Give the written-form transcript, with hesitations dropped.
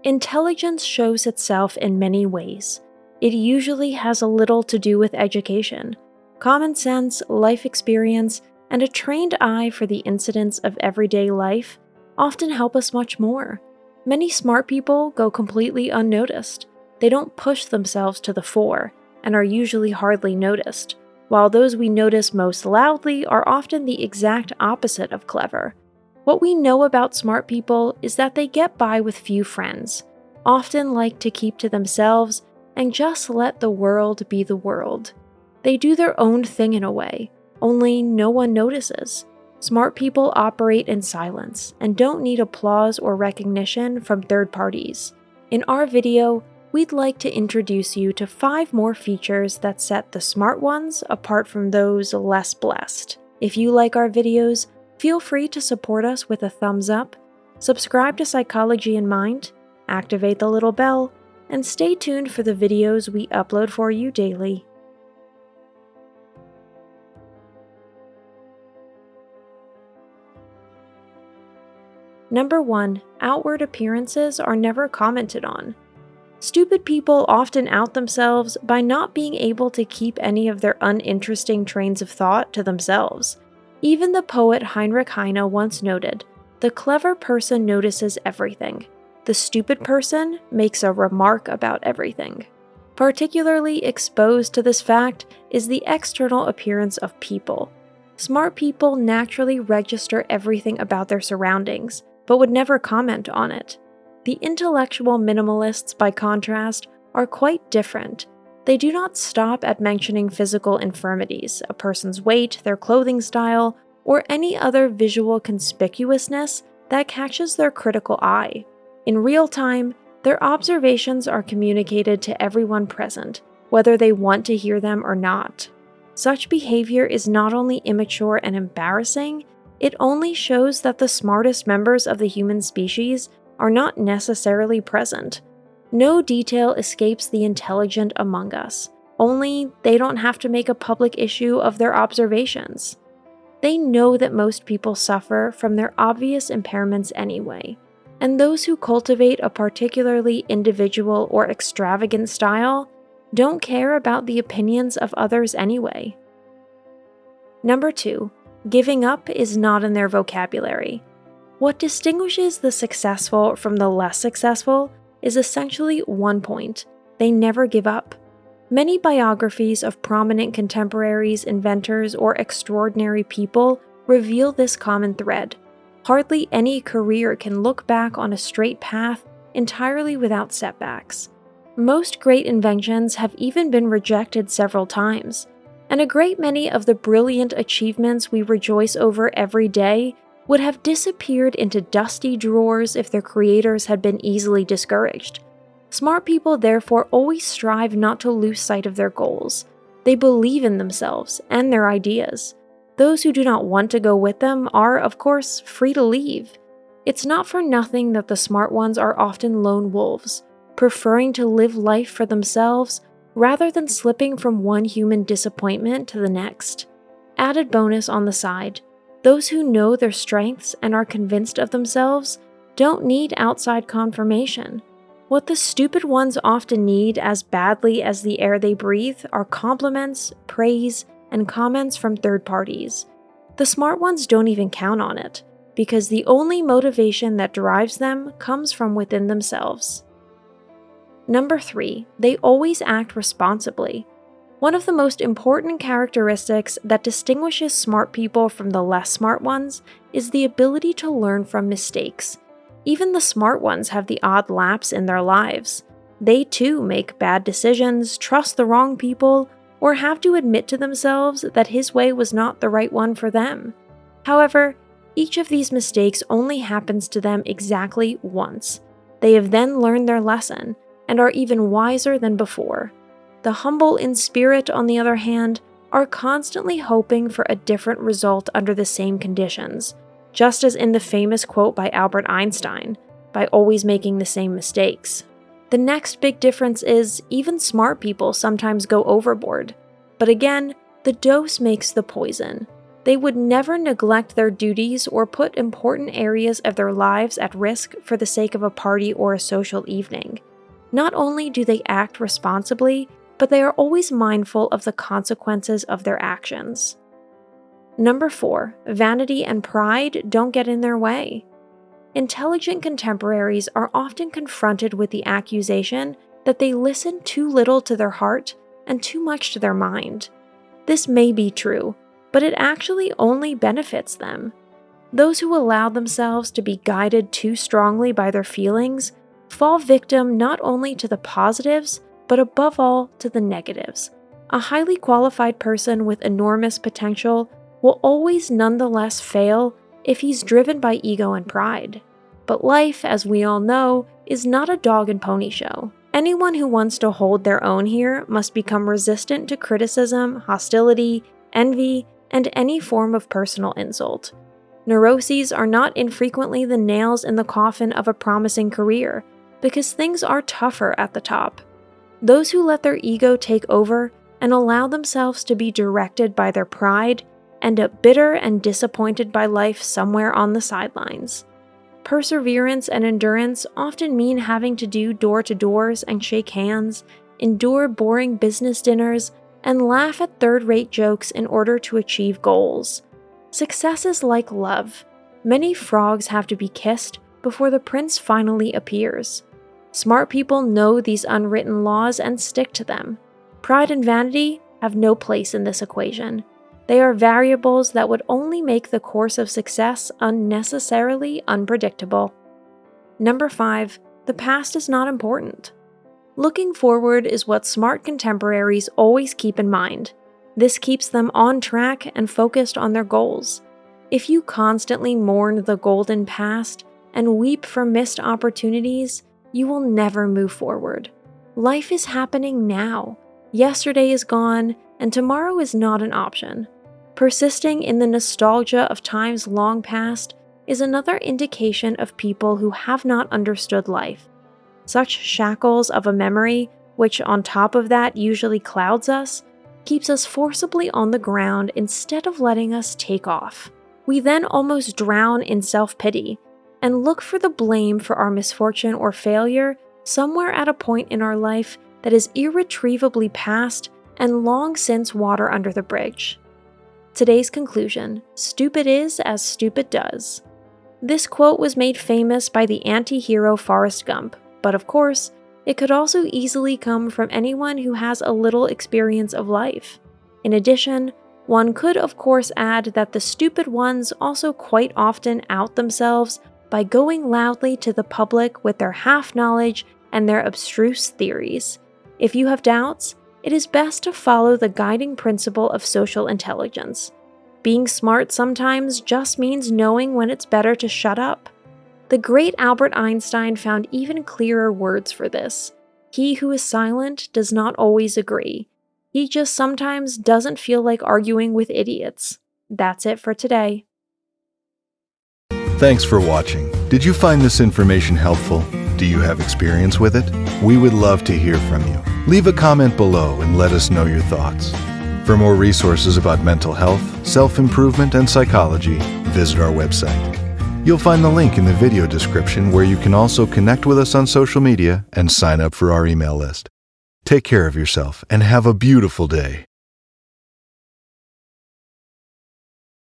Intelligence shows itself in many ways. It usually has a little to do with education, common sense, life experience, and a trained eye for the incidents of everyday life often help us much more. Many smart people go completely unnoticed. They don't push themselves to the fore and are usually hardly noticed, while those we notice most loudly are often the exact opposite of clever. What we know about smart people is that they get by with few friends, often like to keep to themselves and just let the world be the world. They do their own thing in a way, only no one notices. Smart people operate in silence and don't need applause or recognition from third parties. In our video, we'd like to introduce you to 5 more features that set the smart ones apart from those less blessed. If you like our videos, feel free to support us with a thumbs up, subscribe to Psychology in Mind, activate the little bell, and stay tuned for the videos we upload for you daily. Number 1. Outward appearances are never commented on. Stupid people often out themselves by not being able to keep any of their uninteresting trains of thought to themselves. Even the poet Heinrich Heine once noted, "The clever person notices everything. The stupid person makes a remark about everything." Particularly exposed to this fact is the external appearance of people. Smart people naturally register everything about their surroundings, but would never comment on it. The intellectual minimalists, by contrast, are quite different. They do not stop at mentioning physical infirmities, a person's weight, their clothing style, or any other visual conspicuousness that catches their critical eye. In real time, their observations are communicated to everyone present, whether they want to hear them or not. Such behavior is not only immature and embarrassing, it only shows that the smartest members of the human species are not necessarily present. No detail escapes the intelligent among us, only they don't have to make a public issue of their observations. They know that most people suffer from their obvious impairments anyway, and those who cultivate a particularly individual or extravagant style don't care about the opinions of others anyway. Number 2. Giving up is not in their vocabulary. What distinguishes the successful from the less successful is essentially one point: they never give up. Many biographies of prominent contemporaries, inventors, or extraordinary people reveal this common thread. Hardly any career can look back on a straight path entirely without setbacks. Most great inventions have even been rejected several times, and a great many of the brilliant achievements we rejoice over every day would have disappeared into dusty drawers if their creators had been easily discouraged. Smart people therefore always strive not to lose sight of their goals. They believe in themselves and their ideas. Those who do not want to go with them are, of course, free to leave. It's not for nothing that the smart ones are often lone wolves, preferring to live life for themselves rather than slipping from one human disappointment to the next. Added bonus on the side, those who know their strengths and are convinced of themselves don't need outside confirmation. What the stupid ones often need as badly as the air they breathe are compliments, praise, and comments from third parties. The smart ones don't even count on it, because the only motivation that drives them comes from within themselves. Number 3, they always act responsibly. One of the most important characteristics that distinguishes smart people from the less smart ones is the ability to learn from mistakes. Even the smart ones have the odd lapse in their lives. They too make bad decisions, trust the wrong people, or have to admit to themselves that his way was not the right one for them. However, each of these mistakes only happens to them exactly once. They have then learned their lesson, and are even wiser than before. The humble in spirit, on the other hand, are constantly hoping for a different result under the same conditions, just as in the famous quote by Albert Einstein, by always making the same mistakes. The next big difference is even smart people sometimes go overboard, but again, the dose makes the poison. They would never neglect their duties or put important areas of their lives at risk for the sake of a party or a social evening. Not only do they act responsibly, but they are always mindful of the consequences of their actions. Number 4, vanity and pride don't get in their way. Intelligent contemporaries are often confronted with the accusation that they listen too little to their heart and too much to their mind. This may be true, but it actually only benefits them. Those who allow themselves to be guided too strongly by their feelings fall victim not only to the positives, but above all to the negatives. A highly qualified person with enormous potential will always nonetheless fail if he's driven by ego and pride. But life, as we all know, is not a dog and pony show. Anyone who wants to hold their own here must become resistant to criticism, hostility, envy, and any form of personal insult. Neuroses are not infrequently the nails in the coffin of a promising career, because things are tougher at the top. Those who let their ego take over and allow themselves to be directed by their pride end up bitter and disappointed by life somewhere on the sidelines. Perseverance and endurance often mean having to do door-to-doors and shake hands, endure boring business dinners, and laugh at third-rate jokes in order to achieve goals. Success is like love. Many frogs have to be kissed before the prince finally appears. Smart people know these unwritten laws and stick to them. Pride and vanity have no place in this equation. They are variables that would only make the course of success unnecessarily unpredictable. Number 5, the past is not important. Looking forward is what smart contemporaries always keep in mind. This keeps them on track and focused on their goals. If you constantly mourn the golden past and weep for missed opportunities, you will never move forward. Life is happening now. Yesterday is gone, and tomorrow is not an option. Persisting in the nostalgia of times long past is another indication of people who have not understood life. Such shackles of a memory, which on top of that usually clouds us, keeps us forcibly on the ground instead of letting us take off. We then almost drown in self-pity and look for the blame for our misfortune or failure somewhere at a point in our life that is irretrievably past and long since water under the bridge. Today's conclusion: stupid is as stupid does. This quote was made famous by the anti-hero Forrest Gump, but of course, it could also easily come from anyone who has a little experience of life. In addition, one could of course add that the stupid ones also quite often out themselves by going loudly to the public with their half-knowledge and their abstruse theories. If you have doubts, it is best to follow the guiding principle of social intelligence. Being smart sometimes just means knowing when it's better to shut up. The great Albert Einstein found even clearer words for this. He who is silent does not always agree. He just sometimes doesn't feel like arguing with idiots. That's it for today. Thanks for watching. Did you find this information helpful? Do you have experience with it? We would love to hear from you. Leave a comment below and let us know your thoughts. For more resources about mental health, self-improvement, and psychology, visit our website. You'll find the link in the video description where you can also connect with us on social media and sign up for our email list. Take care of yourself and have a beautiful day.